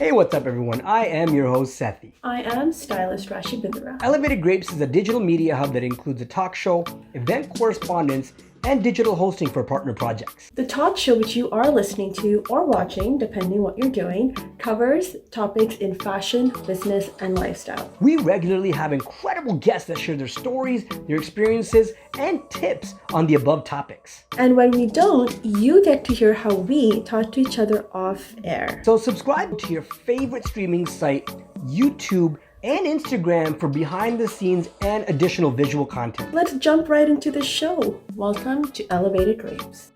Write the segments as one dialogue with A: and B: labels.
A: Hey, what's up, everyone? I am your host, Sethee.
B: I am stylist Rashi.
A: Elevated Grapes is a digital media hub that includes a talk show, event correspondence, and digital hosting for partner projects.
B: The talk show which you are listening to or watching, depending what you're doing, covers topics in fashion, business, and lifestyle.
A: We regularly have incredible guests that share their stories, their experiences, and tips on the above topics.
B: And when we don't, you get to hear how we talk to each other off air.
A: So subscribe to your favorite streaming site, YouTube, and Instagram for behind the scenes and additional visual content.
B: Let's jump right into the show. Welcome to Elevated Grapes.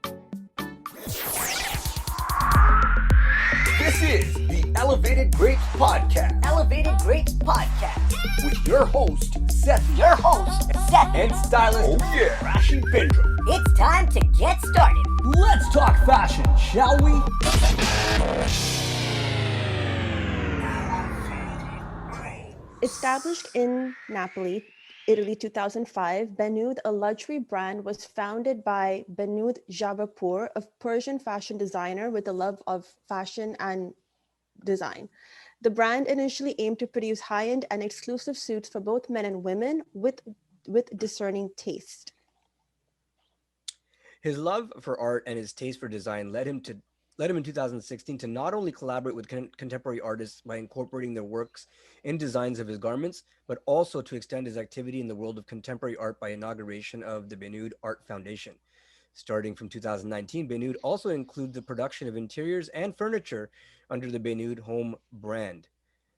C: This is the Elevated Grapes Podcast.
D: Elevated Grapes Podcast.
C: With your host, Sethee.
D: And
C: stylist, Rashi Bindra.
D: It's time to get started.
C: Let's talk fashion, shall we?
B: Established in Napoli, Italy, 2005, Behnood, a luxury brand, was founded by Behnood Javaherpour, a Persian fashion designer with a love of fashion and design. The brand initially aimed to produce high-end and exclusive suits for both men and women with discerning taste.
A: His love for art and his taste for design led him in 2016 to not only collaborate with contemporary artists by incorporating their works in designs of his garments, but also to extend his activity in the world of contemporary art by inauguration of the Behnood Art Foundation. Starting from 2019, Behnood also includes the production of interiors and furniture under the Behnood Home brand.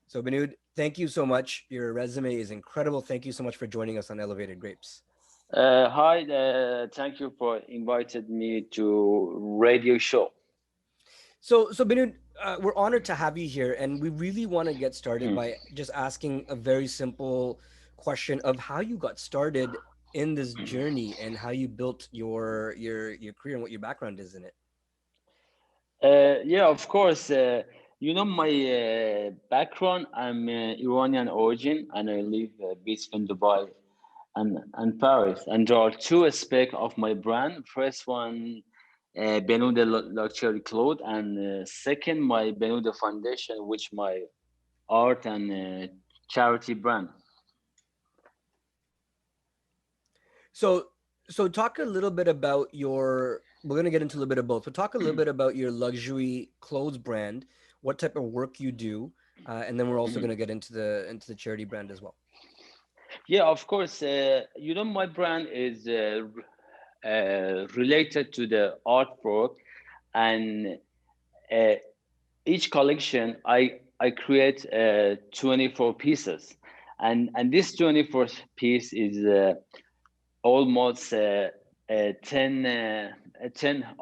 A: So Behnood, thank you so much. Your resume is incredible. Thank you so much for joining us on Elevated Grapes.
E: Hi, thank you for inviting me to radio show.
A: So Behnood, we're honored to have you here, and we really want to get started by just asking a very simple question of how you got started in this journey and how you built your career and what your background is in it.
E: Yeah, of course. My background. I'm Iranian origin, and I live between Dubai and Paris. And there are two aspects of my brand. First one, Behnood luxury clothes, and second, my Behnood Foundation, which my art and charity brand.
A: So talk a little bit about we're going to get into a little bit of both, but talk a little bit about your luxury clothes brand, what type of work you do, and then we're also going to get into the charity brand as well.
E: Yeah, of course. My brand is related to the artwork, and each collection I create 24 pieces, and this 24 piece is almost 10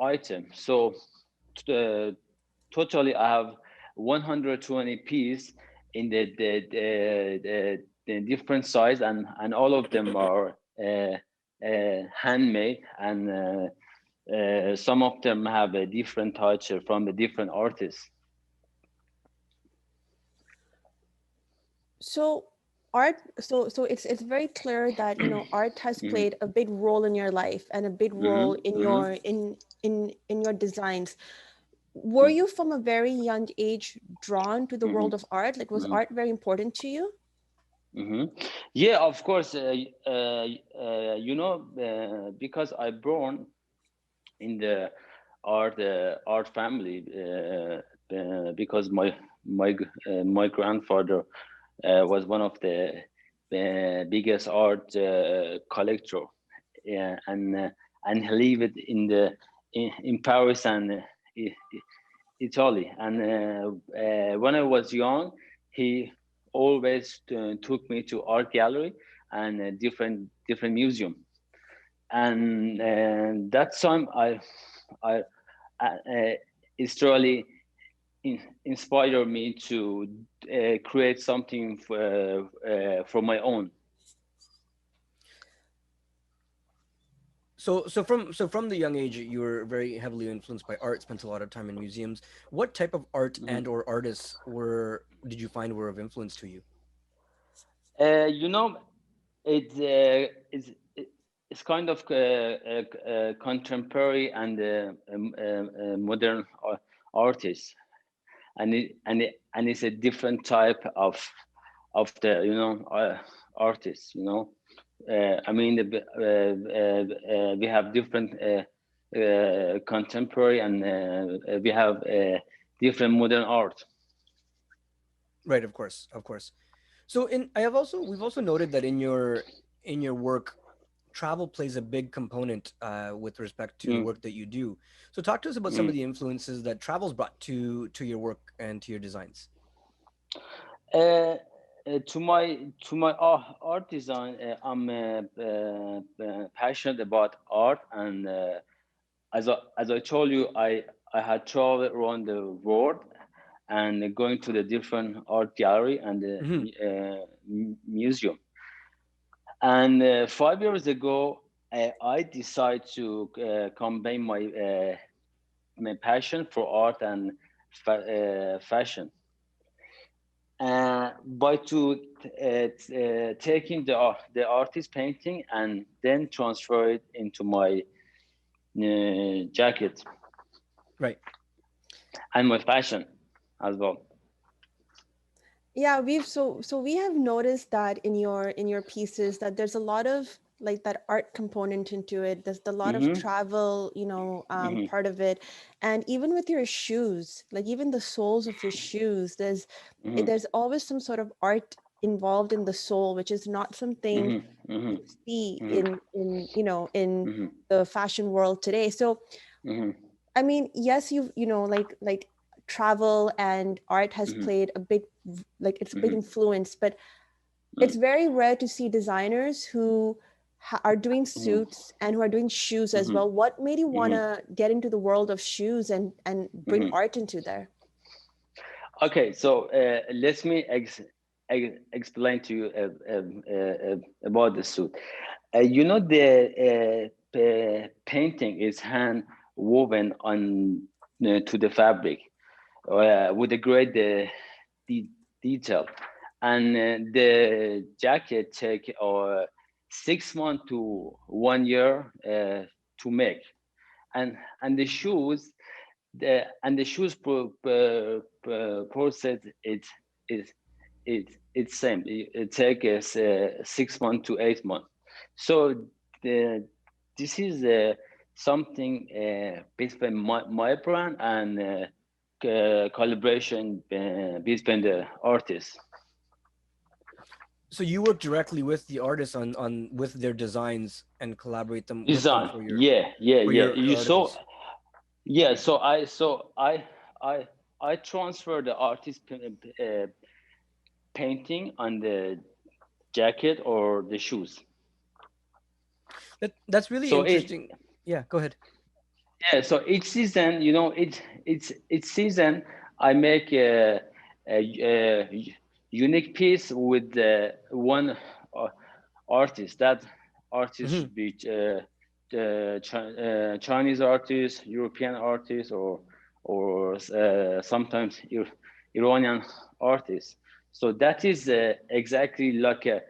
E: items. So totally I have 120 pieces in the different size, and all of them are handmade, and some of them have a different touch from the different artists.
B: So it's very clear that art has played a big role in your life and a big role in your designs. Were you from a very young age drawn to the world of art? Like, was art very important to you?
E: Yeah, of course. Because I born in the art family, because my grandfather was one of the biggest art collector, and he lived in Paris and Italy. And when I was young, he always took me to art gallery and different museum. And that time it's really inspired me to create something for my own.
A: So from the young age, you were very heavily influenced by art, spent a lot of time in museums. What type of art and or artists did you find were of influence to you?
E: It's kind of contemporary and modern artists. and it's a different type of the artists. I mean, we have different contemporary and we have different modern art.
A: Right, of course, of course. So we've also noted that in your work, travel plays a big component with respect to the work that you do. So talk to us about some of the influences that travel's brought to your work and to your designs.
E: To my art design, I'm passionate about art, and as I told you, I had traveled around the world and going to the different art gallery and the museum. And 5 years ago, I decided to combine my passion for art and fashion. By taking the artist painting and then transfer it into my jacket,
A: right,
E: and my fashion as well.
B: Yeah, we have noticed that in your pieces that there's a lot of like that art component into it. There's a lot of travel, part of it. And even with your shoes, like even the soles of your shoes, there's always some sort of art involved in the sole, which is not something you see in the fashion world today. So I mean, yes, like travel and art has played a big, like it's a big influence, but it's very rare to see designers who are doing suits and who are doing shoes as well. What made you want to get into the world of shoes and bring art into there?
E: Okay, so let me explain to you about the suit. The painting is hand woven on to the fabric with a great detail, and the jacket take 6 months to 1 year to make, and the shoes process it's same. It takes 6 months to 8 months. So this is something between my brand and collaboration between the artists.
A: So you work directly with the artists on with their designs and collaborate them
E: Design,
A: with them for your
E: you
A: articles.
E: So I transfer the artist painting on the jacket or the shoes.
A: That's really interesting. Yeah, go ahead.
E: Yeah, so each season, each season I make a unique piece with one artist. That artist should be Chinese artist, European artist, or sometimes Iranian artist. So that is exactly like a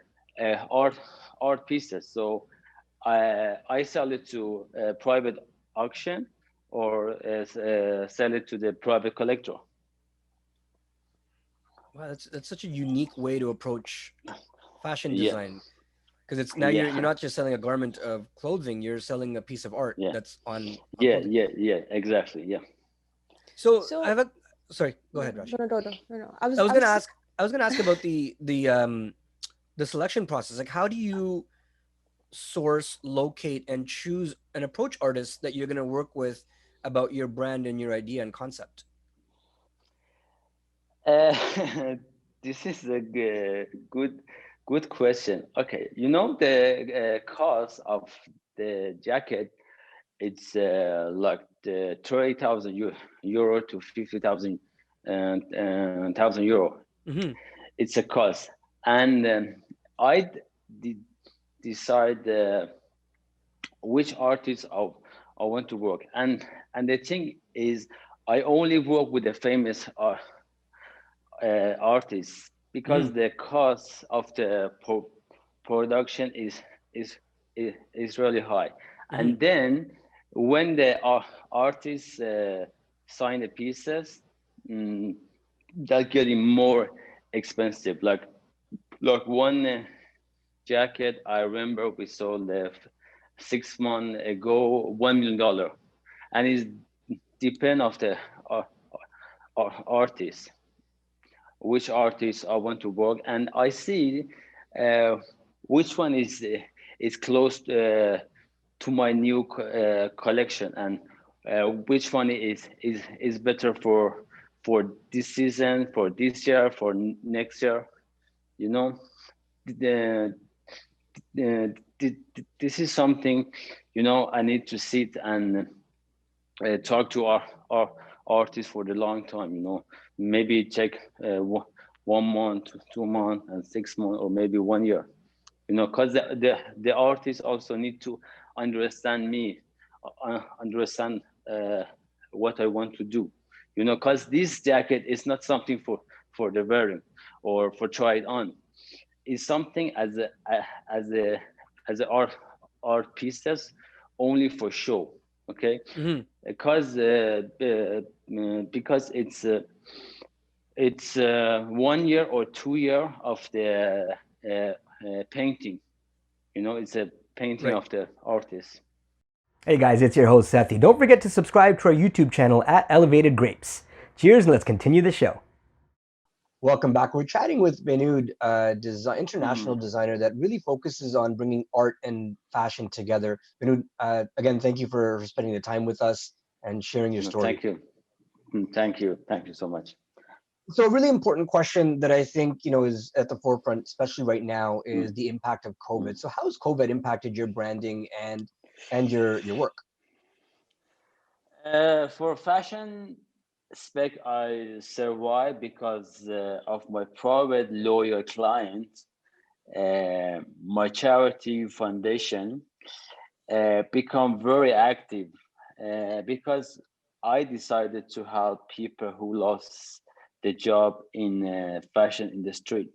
E: art pieces. So I sell it to a private auction or sell it to the private collector.
A: Wow, that's such a unique way to approach fashion design, because it's now you're not just selling a garment of clothing, you're selling a piece of art that's on
E: exactly.
A: So I have sorry, go ahead, Rashi.
B: No. I was
A: gonna ask about the selection process. Like, how do you source, locate, and choose and approach artists that you're going to work with about your brand and your idea and concept?
E: This is a good question. Okay, the cost of the jacket, it's like the 30,000 euro to 50,000 euro. It's a cost, and I decide which artists I want to work, and the thing is, I only work with the famous artists, because the cost of the production is really high. And then when the artists sign the pieces, that getting more expensive. Like one jacket I remember we sold 6 months ago $1 million, and it depend of the uh, artist, which artists I want to work, and I see which one is close to my new collection, and which one is better for this season, for this year, for next year. You know, the, this is something, I need to sit and talk to our artists for the long time. Maybe take 1 month, 2 months, and 6 months, or maybe 1 year. Because the artists also need to understand me, understand what I want to do. Because this jacket is not something for the wearing or for try it on. It's something as a art pieces only for show. Okay, because it's 1 year or 2 year of the painting. It's a painting of the artist.
F: Hey guys, it's your host Sethee. Don't forget to subscribe to our YouTube channel at Elevated Grapes. Cheers, and let's continue the show.
A: Welcome back. We're chatting with Behnood, international designer that really focuses on bringing art and fashion together. Behnood, again, thank you for spending the time with us and sharing your story.
E: Thank you so much.
A: So a really important question that I think is at the forefront, especially right now, is the impact of COVID. So how has COVID impacted your branding and your work?
E: For fashion spec, I survive because of my private loyal clients. My charity foundation become very active because I decided to help people who lost the job in fashion industry.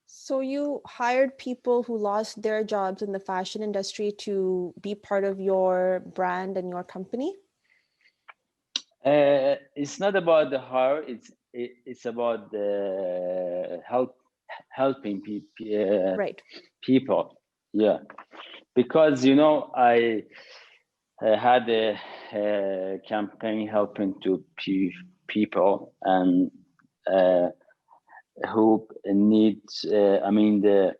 B: So you hired people who lost their jobs in the fashion industry to be part of your brand and your company?
E: It's not about the hire. It's about the helping people.
B: Right.
E: People, yeah. Because I had a campaign helping to people and who needs. The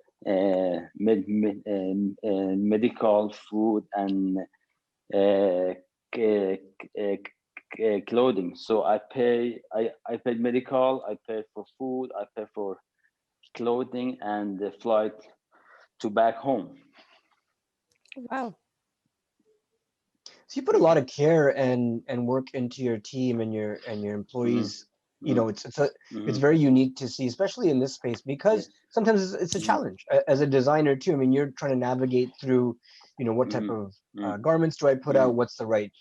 E: medical, food, and clothing. So I paid medical, I pay for food, I pay for clothing, and the flight to back home.
B: Wow.
A: So you put a lot of care and work into your team and your employees. It's very unique to see, especially in this space, because sometimes it's a challenge as a designer too. You're trying to navigate through, what type of garments do I put out? What's the right,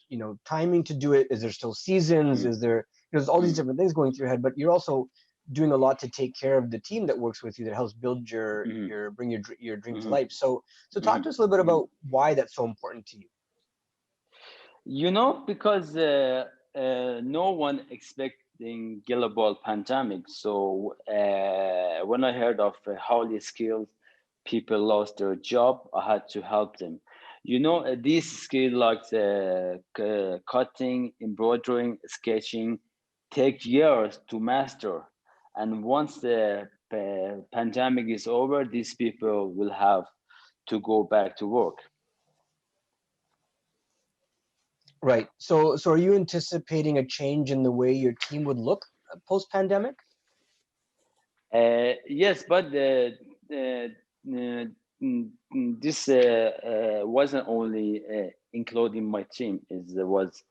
A: timing to do it? Is there still seasons? Is there's all these different things going through your head, but you're also doing a lot to take care of the team that works with you, that helps build bring your dreams to life. So talk to us a little bit about why that's so important to you.
E: Because no one expecting global pandemic. So when I heard of highly skilled people lost their job, I had to help them. These skills like cutting, embroidering, sketching take years to master. And once the pandemic is over, these people will have to go back to work.
A: Right. So are you anticipating a change in the way your team would look post-pandemic?
E: Yes, but this wasn't only including my team. It was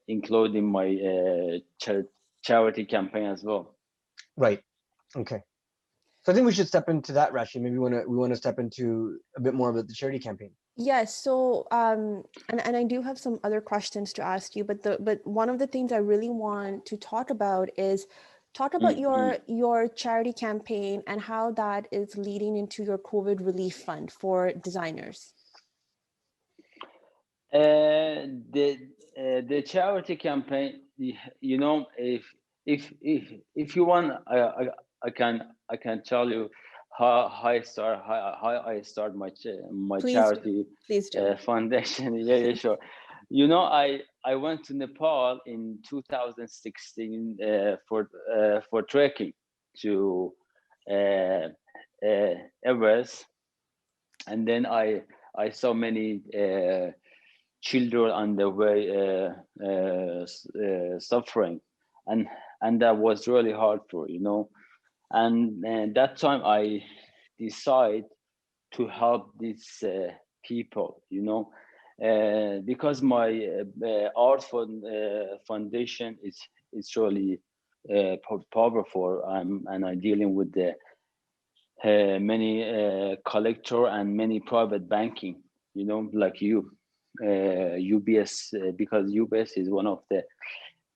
E: including my charity campaign as well.
A: Right. Okay. So I think we should step into that, Rashi. Maybe we want to step into a bit more about the charity campaign.
B: Yes. So, and I do have some other questions to ask you, but one of the things I really want to talk about is your charity campaign and how that is leading into your COVID relief fund for designers.
E: The the charity campaign, you know, if you want, I can tell you how I start my
B: Please do.
E: charity
B: Please do.
E: foundation. Yeah, sure. You know, I went to Nepal in 2016 for trekking to uh, Everest, and then I saw many children on the way suffering, and that was really hard for, you know. And that time I decide to help these people, you know, because my foundation is really powerful. And I dealing with the many collector and many private banking, you know, like you, UBS, because UBS is one of the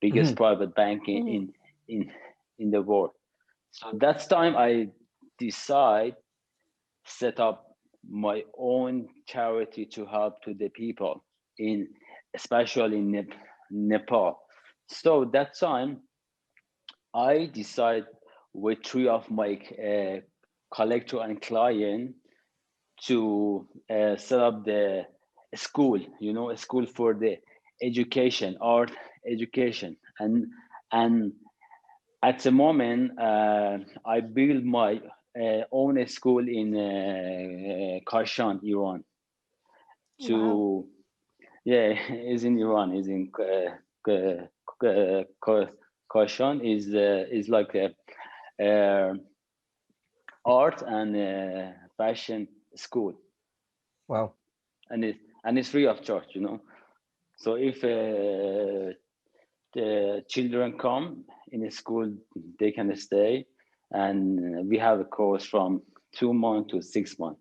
E: biggest private banking in the world. So that's time I decide set up my own charity to help to the people in, especially in Nepal. So that time I decide with three of my collector and client to set up the school, you know, a school for the education, art education. And at the moment, I build my own school in Kashan, Iran. To yeah, is in Iran, is in Kashan, is like a art and fashion school.
A: Wow.
E: And it's free of charge, you know. So if the children come in a school, they can stay, and we have a course from 2 months to 6 months.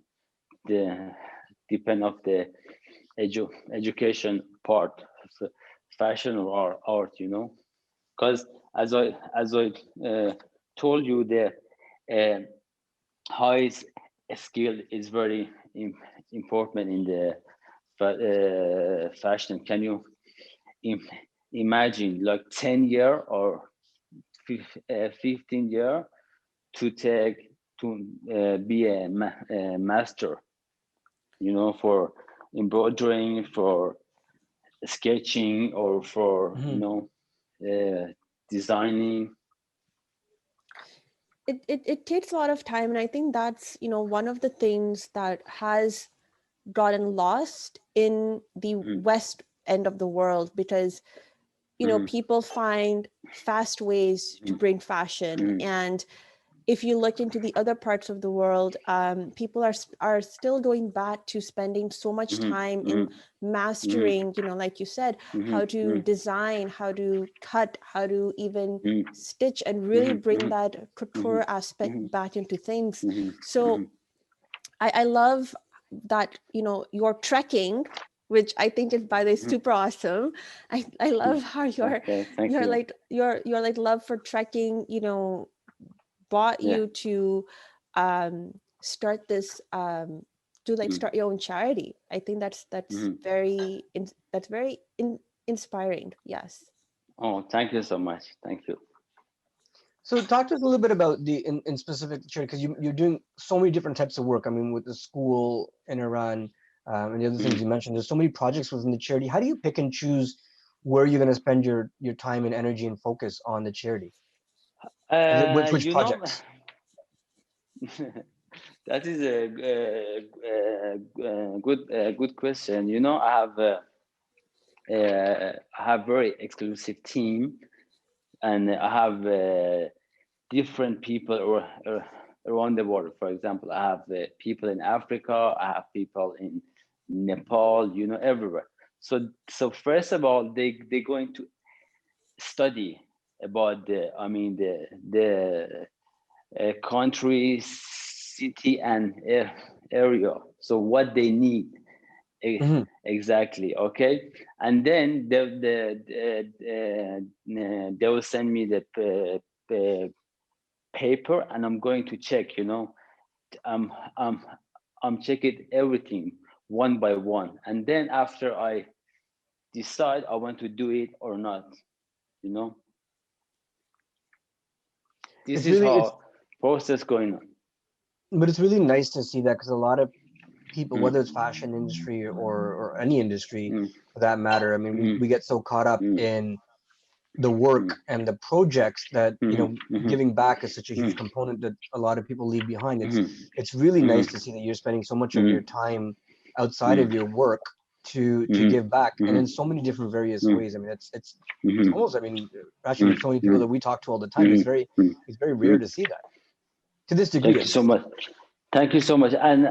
E: Depend of the education part, fashion or art, you know. Because as I told you, the high skill is very important in the fashion. Can you imagine like 10 year or 15 year to be a master, you know, for embroidering, for sketching, or for you know designing.
B: It takes a lot of time, and I think that's, you know, one of the things that has gotten lost in the West end of the world, because you know, people find fast ways to bring fashion, and if you look into the other parts of the world, people are still going back to spending so much time in mastering, you know, like you said, how to design, how to cut, how to even stitch, and really bring that couture aspect back into things. So I love that, you know, your trekking, which I think is, by the way, super awesome. I love how your like love for trekking, you know, brought you to start this to like start your own charity. I think that's very inspiring. Yes.
E: Oh, thank you so much. Thank you.
A: So talk to us a little bit about the in specific charity, because you're doing so many different types of work. I mean, with the school in Iran and the other things you mentioned, there's so many projects within the charity. How do you pick and choose where you're going to spend your time and energy and focus on the charity? Which projects?
E: That is a good question. You know, I have very exclusive team, and I have different people around the world. For example, I have people in Africa, I have people in Nepal, you know, everywhere. So first of all, they're going to study about the country, city, and area. So what they need exactly, okay? And then they will send me the paper, and I'm going to check. You know, I'm checking everything one by one, and then after I decide I want to do it or not. You know, this
A: It's
E: is
A: really
E: how process going on.
A: but it's really nice to see that, because a lot of people, whether it's fashion industry or any industry for that matter, I mean, we get so caught up in the work and the projects that, you know, giving back is such a huge component that a lot of people leave behind. It's really nice to see that you're spending so much of your time outside of your work to give back, and in so many different various ways. I mean, it's almost, I mean, Rashi, with so many people that we talk to all the time, it's very rare to see that to this degree.
E: Thank you so much. Thank you so much. And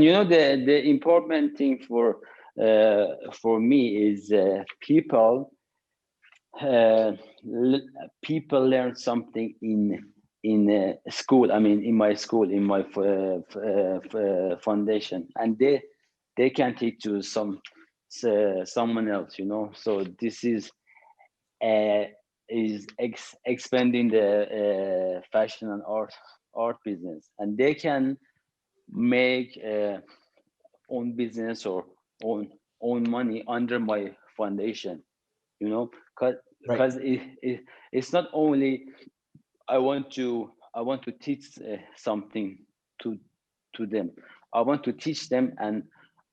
E: you know, the important thing for me is people learn something in school. I mean, in my school, in my foundation, and they can teach to someone else. You know, so this is expanding the fashion and art business, and they can make own business or own money under my foundation. You know, because it's not only I want to teach something to them. I want to teach them, and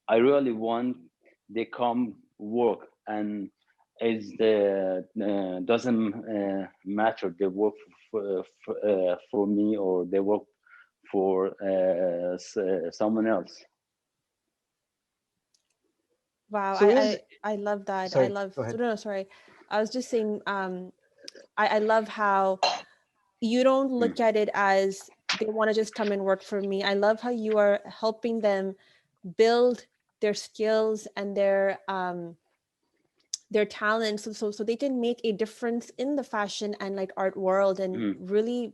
E: I really want they come work, and is the doesn't matter they work for me or they work for someone else.
B: Wow,
A: So
B: I love that.
A: Sorry,
B: I love
A: go ahead.
B: no, sorry. I was just saying I love how you don't look at it as they want to just come and work for me. I love how you are helping them build their skills and their talents so they can make a difference in the fashion and like art world and really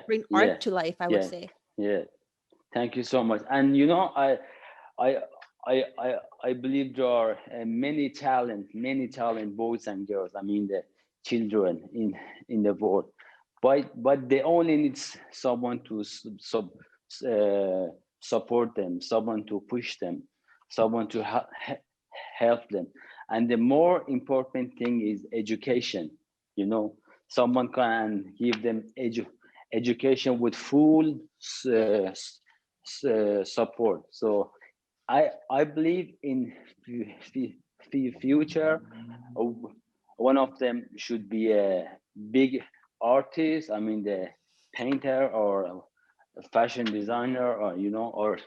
B: bring art to life, I would say.
E: Yeah. Thank you so much. And you know, I believe there are many talent boys and girls. I mean, the children in the world, but they only need someone to support them, someone to push them, someone to help them. And the more important thing is education. You know, someone can give them education with full support. So I believe in future one of them should be a big artist. I mean, the painter or a fashion designer, or you know, or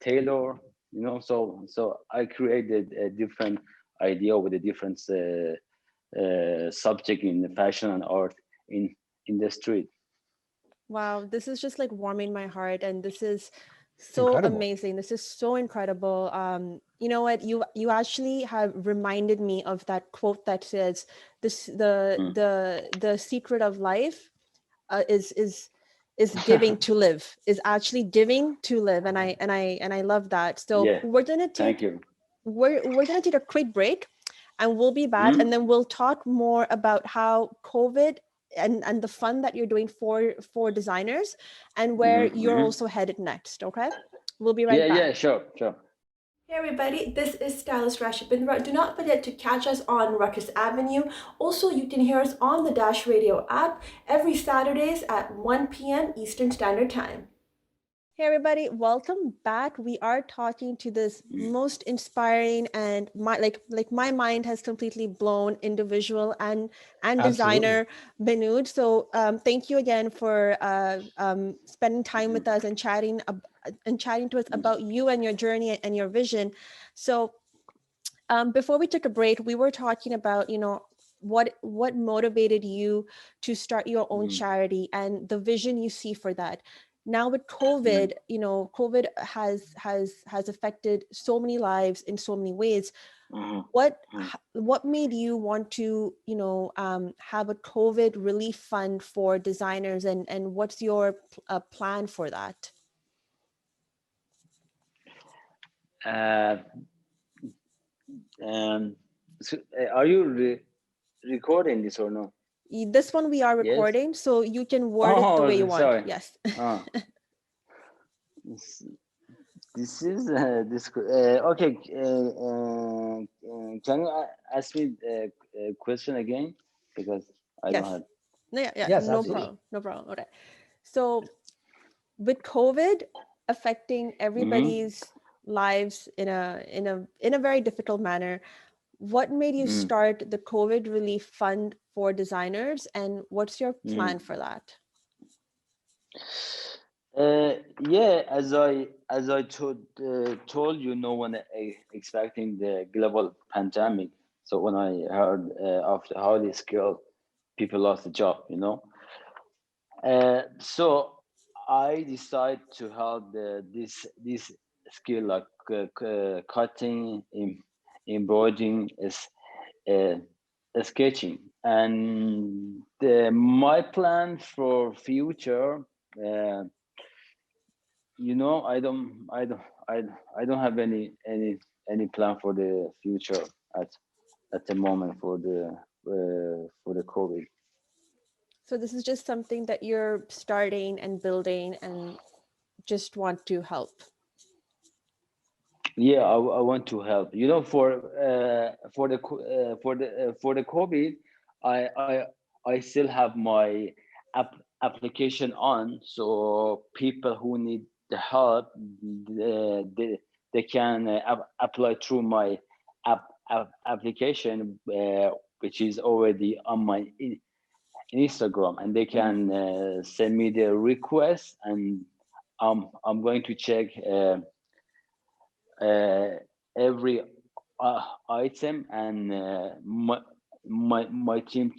E: tailor. You know, so I created a different idea with a different subject in the fashion and art in the street.
B: Wow, this is just like warming my heart, and this is so
A: Incredible.
B: amazing. This is so incredible. You know what? You actually have reminded me of that quote that says, "This the secret of life is giving to live. Is actually giving to live." And I love that. So
E: Yeah.
B: we're gonna take
E: Thank you.
B: we're gonna take a quick break, and we'll be back, and then we'll talk more about how COVID and the fun that you're doing for designers, and where you're also headed next. Okay, we'll be right back.
E: Yeah, sure.
B: Hey everybody, this is stylist Rashi. Do not forget to catch us on Rukus Avenue. Also, you can hear us on the Dash Radio app every Saturdays at 1 p.m. Eastern Standard Time. Hey everybody, welcome back. We are talking to this most inspiring and my mind has completely blown individual and designer Behnood. So thank you again for spending time with us and chatting to us about you and your journey and your vision. So before we took a break, we were talking about, you know, what motivated you to start your own charity and the vision you see for that. Now with COVID, you know, COVID has affected so many lives in so many ways. What made you want to, you know, have a COVID relief fund for designers, and what's your plan for that?
E: So, are you recording this or no?
B: This one we are recording, yes. So you can word it the way you want.
E: Sorry.
B: Yes.
E: This is this. Okay. Can you ask me a question again? Because I don't
B: Yes.
E: have.
B: No, yeah,
A: Yes,
B: no
A: absolutely.
B: problem. No problem. Okay. So with COVID affecting
E: Mm-hmm.
B: everybody's lives in a very difficult manner, what made you
E: Mm-hmm.
B: start the COVID relief fund for designers, and what's your plan for that?
E: Yeah, as I told you, no one expecting the global pandemic. So when I heard after how this girl, people lost the job, so I decided to help this skill like cutting, embroidering, is uh, sketching, and my plan for future. Uh, I don't have any plan for the future at at the moment for the COVID.
B: So this is just something that you're starting and building and just want to help.
E: Yeah, I want to help. For the for the COVID, I still have my application on, so people who need the help, they can apply through my application, which is already on my Instagram, and they
B: Mhm.
E: can send me the request, and I'm going to check. Uh, every item, and my team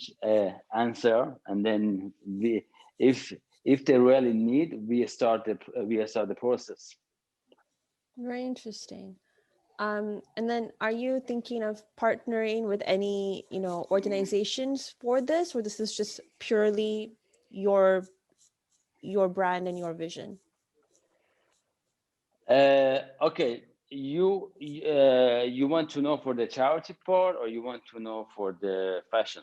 E: answer, and then if if they really need, we start the process.
B: Very interesting. And then are you thinking of partnering with any, organizations for this, or this is just purely your brand and your vision?
E: Okay, you want to know for the charity part, or you want to know for the fashion?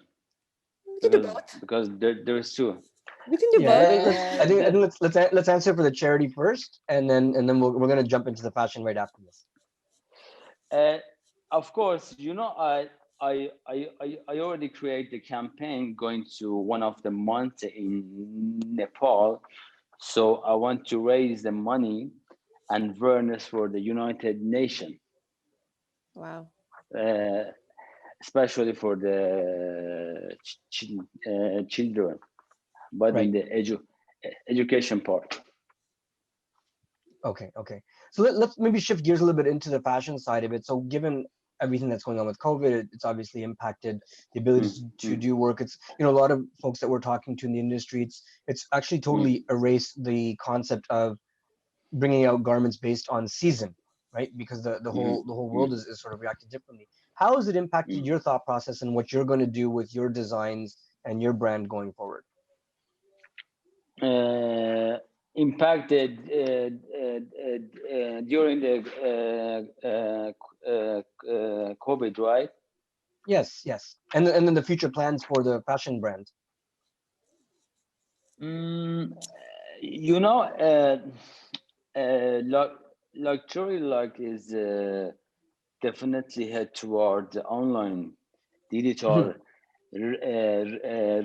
B: We can do
E: because
B: both.
E: because there's two.
B: We can do
A: Yeah,
B: both.
E: The,
A: I think let's answer for the charity first, and then we're gonna jump into the fashion right after this.
E: Uh, of course, I already created the campaign going to one of the months in Nepal. So I want to raise the money and awareness for the United Nations,
B: Wow.
E: uh, especially for the children, but in
A: Right.
E: the education part.
A: Okay. So let's maybe shift gears a little bit into the fashion side of it. So given everything that's going on with COVID, it's obviously impacted the ability
E: Mm,
A: to do work. It's a lot of folks that we're talking to in the industry. It's actually
E: mm,
A: totally erased the concept of bringing out garments based on season, right? Because
E: mm,
A: the whole
E: mm,
A: world is sort of reacting differently. How has it impacted
E: mm.
A: your thought process and what you're going to do with your designs and your brand going forward?
E: uh, Impacted during the COVID, right?
A: Yes, and then the future plans for the fashion brand.
E: Mm, you know, luxury like is definitely head toward the online digital
A: Mhm.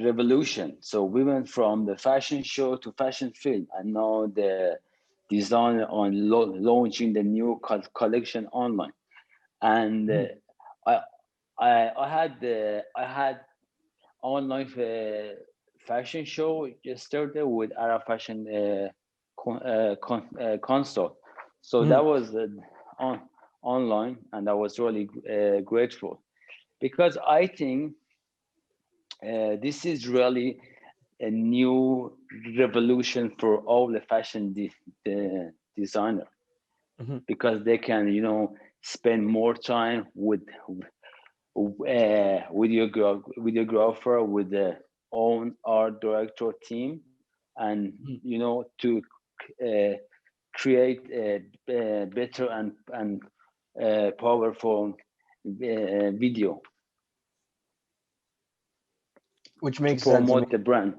E: revolution. So we went from the fashion show to fashion film, and now the design on launching the new collection online. And
A: Mhm.
E: I, I had online fashion show yesterday with Arab Fashion console. So that
A: Mhm.
E: was on online, and I was really grateful, because I think this is really a new revolution for all the fashion designer,
A: Mhm.
E: because they can spend more time videographer, with the own art director team, and
A: Mhm.
E: to uh, create a, better and powerful video
A: Which
E: to
A: makes sense. I mean,
E: promote the brand.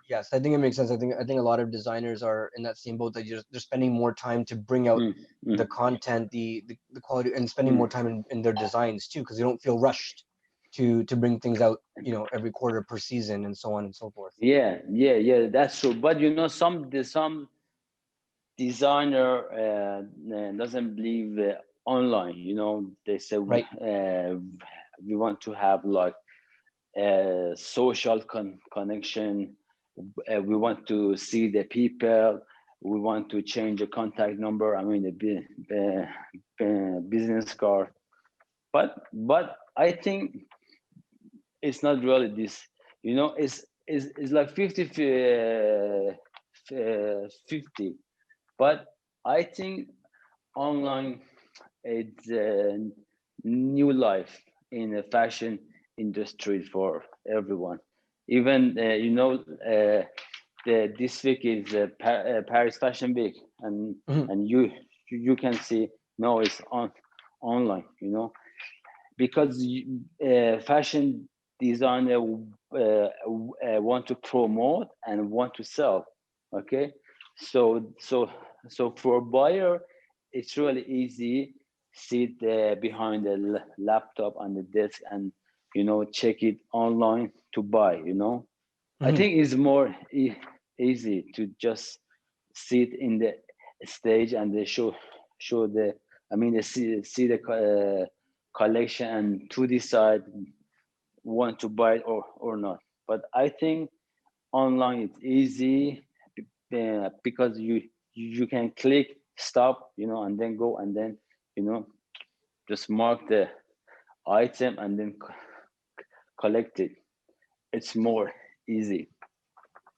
A: Yes, I think it makes sense. I think a lot of designers are in that same boat, that they're spending more time to bring out
E: Mm, mm,
A: the content, the quality, and spending more
E: mm.
A: time in their designs too, because they don't feel rushed to bring things out, every quarter per season and so on and so forth.
E: Yeah, that's true. But some designer doesn't believe online. They say
A: Right.
E: we want to have like social connection. We want to see the people. We want to change a contact number. I mean, business card. But I think it's not really this. It's like 50. But I think online it's a new life in the fashion industry for everyone. Even this week is Paris Fashion Week, and
A: Mhm.
E: you can see no, it's online. Because fashion designer want to promote and want to sell. Okay, so for a buyer, it's really easy. Sit behind the laptop on the desk and check it online to buy. I
A: Mhm.
E: think it's more easy to just sit in the stage and they show the they see the collection and to decide want to buy it or not. But I think online it's easy because you can click stop, and then go, and then you know just mark the item and then collect it. It's more easy.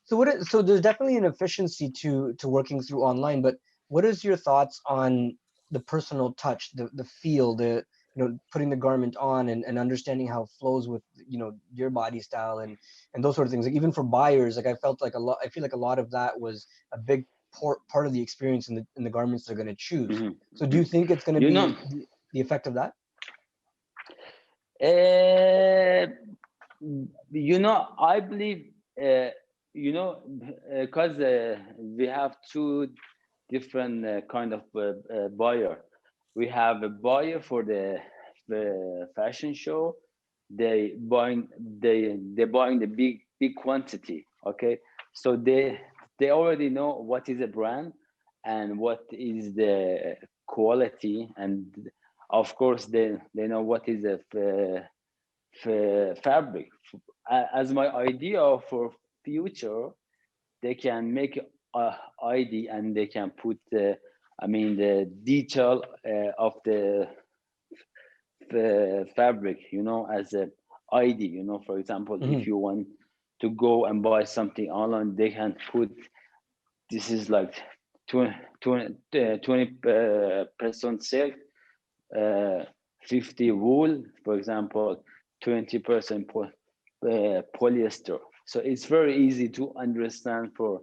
A: So there's definitely an efficiency to working through online, but what is your thoughts on the personal touch, the feel, putting the garment on and understanding how it flows with, your body style and those sort of things. Like even for buyers, like I feel like a lot of that was a big part of the experience in the garments they're going to choose.
E: Hmm.
A: So do you think it's going to
E: You know,
A: be the effect of that?
E: uh, I believe, because we have two different kind of buyer. We have a buyer for the fashion show. They buying the big quantity. Okay, so they already know what is a brand and what is the quality, and of course they know what is a fabric. As my idea for future, they can make a ID and they can put the detail of the fabric, as a ID. For example,
A: Hmm.
E: if you want to go and buy something online, they can put this is like 20% silk, uh, 50 wool, for example, 20% polyester. So it's very easy to understand for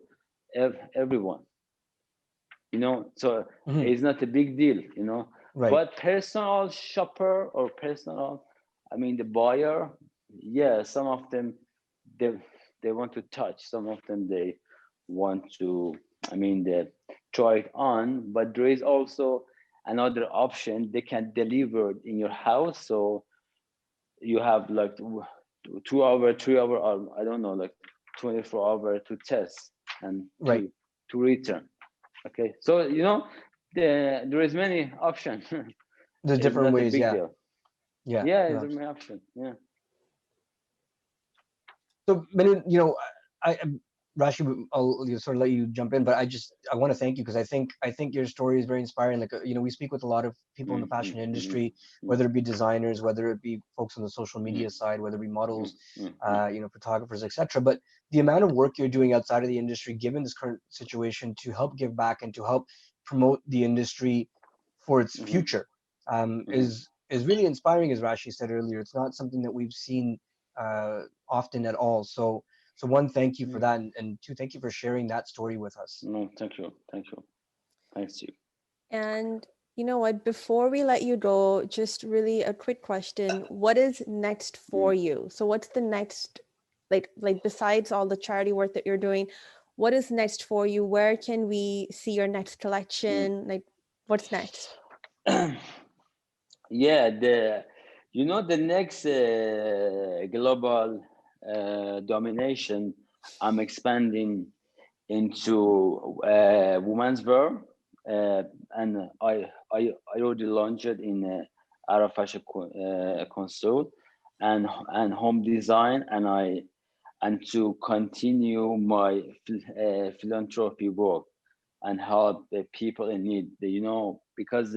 E: everyone. So
A: Hmm.
E: it's not a big deal.
A: Right.
E: But personal shopper or personal, the buyer, yeah, some of them they they want to touch, some of them they want to, they try it on, but there is also another option. They can deliver it in your house, so you have like 2 hour, 3 hour, or I don't know, like 24 hour to test and
A: Right.
E: to return. Okay, so there is many options.
A: There's
E: It's
A: different
E: not a
A: ways.
E: big
A: Yeah.
E: deal.
A: Yeah.
E: Yeah,
A: No,
E: it's many option. Yeah.
A: so many, I Rashi, I'll sort of let you jump in, but I want to thank you, because I think your story is very inspiring. Like, we speak with a lot of people in the
E: Mm,
A: fashion
E: mm, mm,
A: industry,
E: mm,
A: whether it be designers, whether it be folks on the social
E: mm,
A: media side, whether it be
E: mm,
A: models,
E: mm, mm,
A: photographers, etc. But the amount of work you're doing outside of the industry, given this current situation, to help give back and to help promote the industry for its
E: mm,
A: future,
E: mm,
A: is really inspiring. As Rashi said earlier, it's not something that we've seen often at all. So one, thank you for
E: mm.
A: that, and two, thank you for sharing that story with us.
E: No, thank you. Thanks you.
B: And you know what? Before we let you go, just really a quick question. What is next for
E: Mm.
B: you? So what's the next like besides all the charity work that you're doing, what is next for you? Where can we see your next collection? Like, what's next?
E: Yeah, the next global domination, I'm expanding into women's wear, and I already launched it in Arab Fashion Console and home design, and to continue my philanthropy work and help the people in need. Because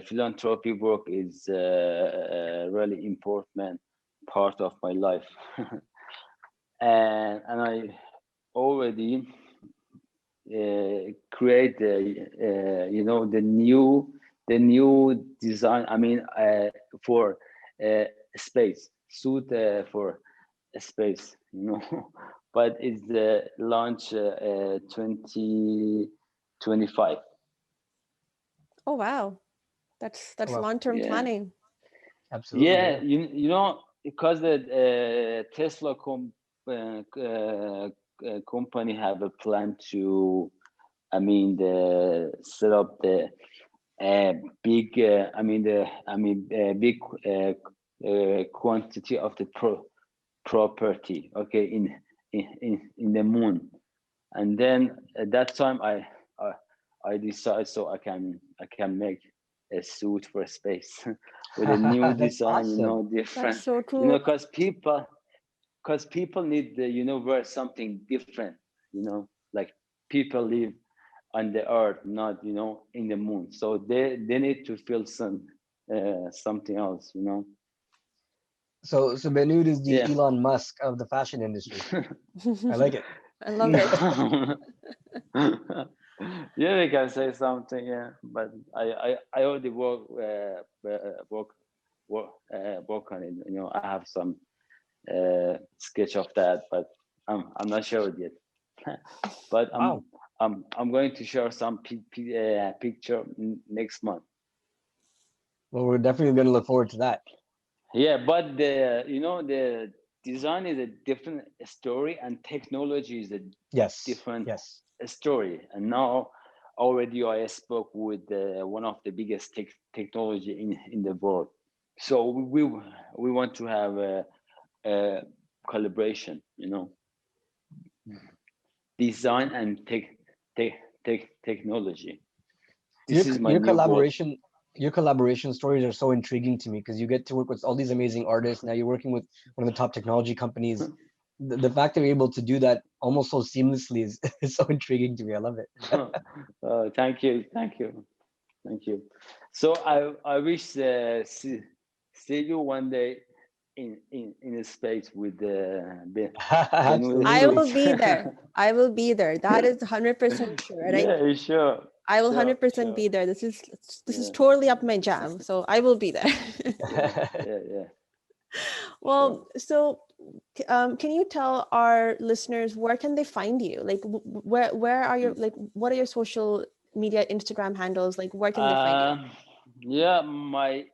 E: philanthropy work is a really important part of my life, and I already create the new design. I mean, for space suit for a space, but it's the launch 2025.
B: Oh wow, that's
A: Wow.
B: long-term
E: Yeah.
B: planning.
A: Absolutely.
E: Yeah, because the Tesla company have a plan to, set up the big, big quantity of the property, okay, in the moon, and then at that time I decide so I can make a suit for space with a new
A: That's
E: design,
A: awesome.
E: different,
B: That's so cool.
E: because people need the wear something different, like people live on the earth, not in the moon, so they need to feel something else.
A: So Behnood is the
E: Yeah.
A: Elon Musk of the fashion industry. I like it.
B: I love it.
E: Yeah, we can say something. Yeah, but I already work on it. I have some sketch of that, but I'm not sure yet. But
A: Wow.
E: I'm going to share some picture next month.
A: Well, we're definitely going to look forward to that.
E: Yeah, but the design is a different story, and technology is a
A: Yes.
E: different
A: Yes.
E: story. And now already I spoke with one of the biggest technology in the world. So we want to have a collaboration, design and technology. This is my
A: Your
E: new goal.
A: collaboration stories are so intriguing to me because you get to work with all these amazing artists. Now you're working with one of the top technology companies. The fact that you're able to do that almost so seamlessly is so intriguing to me. I love it.
E: Thank you. So I wish see you one day in a space with the
A: Absolutely.
B: I will be there. I will be there. That is 100% sure. And
E: Yeah, sure.
B: I will
E: Sure,
B: 100%
E: sure.
B: be there. This is
E: Yeah.
B: totally up my jam. So I will be there.
E: Yeah.
B: Well, so can you tell our listeners where can they find you? Like where are your what are your social media Instagram handles? Like where can they find you?
E: Yeah, my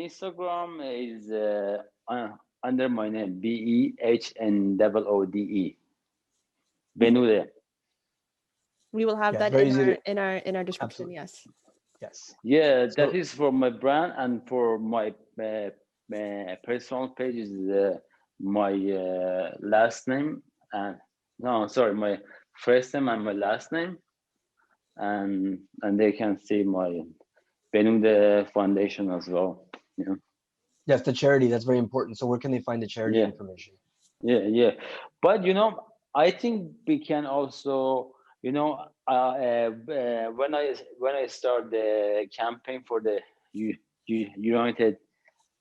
E: Instagram is under my name, Behnoode. Behnoode.
B: We will have
A: Yeah,
B: that
A: very easy.
B: in our description.
A: Absolutely.
B: Yes.
A: Yes.
E: Yeah,
A: So-
E: that is for my brand, and for my personal page is my last name, and no, sorry, my first name and my last name, and they can see my Behnoode Foundation as well.
A: Yes, the charity. That's very important. So where can they find the charity
E: Yeah.
A: information?
E: Yeah. But I think we can also, when I start the campaign for the United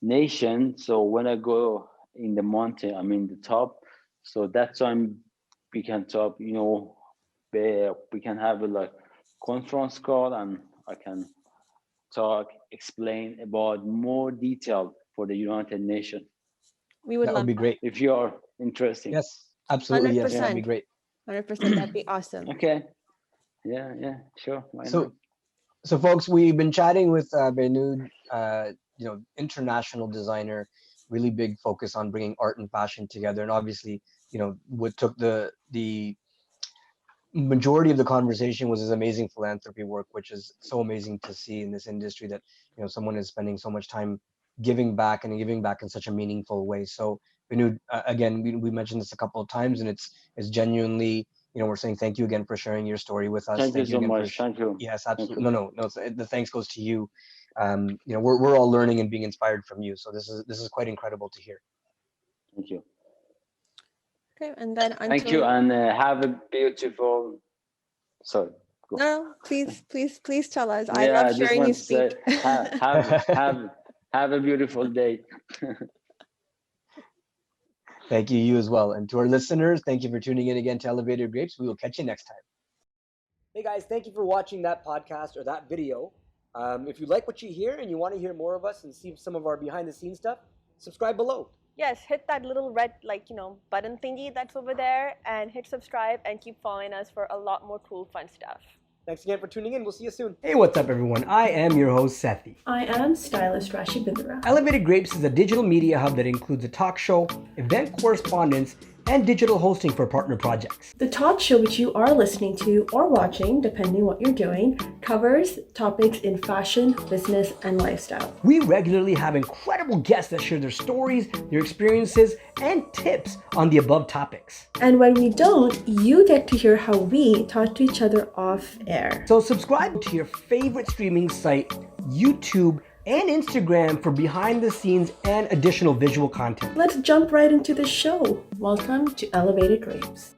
E: Nation, so when I go in the mountain, I'm in the top, so that time we can talk, we can have a conference call, and I can explain about more detail for the United Nations,
B: We would
A: That would
B: love
A: be
B: that.
A: great.
E: if you are interested.
A: Yes, absolutely. Yes, that'd be
B: 100%.
A: great.
B: 100%. That'd be awesome.
E: Okay. Yeah, sure. Why not?
A: So folks, we've been chatting with Behnood, international designer really big focus on bringing art and fashion together. And obviously, what took the majority of the conversation was his amazing philanthropy work, which is so amazing to see in this industry, that someone is spending so much time giving back and giving back in such a meaningful way. So Behnood, again, we mentioned this a couple of times, and it's genuinely, we're saying thank you again for sharing your story with us.
E: Thank you so
A: again
E: much. Thank you.
A: Yes, absolutely. No, the thanks goes to you. We're all learning and being inspired from you. So this is quite incredible to hear.
E: Thank you.
B: Okay, and then
E: Thank you, and have a beautiful. Sorry. Go.
B: No, please tell us. I love hearing you speak.
E: Have a beautiful day.
A: Thank you, you as well. And to our listeners, thank you for tuning in again to Elevated Grapes. We will catch you next time.
F: Hey guys, thank you for watching that podcast or that video. If you like what you hear and you want to hear more of us and see some of our behind the scenes stuff, subscribe below.
B: Yes, hit that little red button thingy that's over there and hit subscribe and keep following us for a lot more cool fun stuff.
F: Thanks again for tuning in. We'll see you soon. Hey, what's up everyone? I am your host Sethee.
G: I am stylist Rashi.
F: Elevated Grapes is a digital media hub that includes a talk show, event correspondence, and digital hosting for partner projects.
G: The talk show, which you are listening to or watching, depending what you're doing, covers topics in fashion, business, and lifestyle.
F: We regularly have incredible guests that share their stories, their experiences, and tips on the above topics.
G: And when we don't, you get to hear how we talk to each other off air.
F: So subscribe to your favorite streaming site, YouTube, and Instagram for behind the scenes and additional visual content.
G: Let's jump right into the show. Welcome to Elevated Grapes.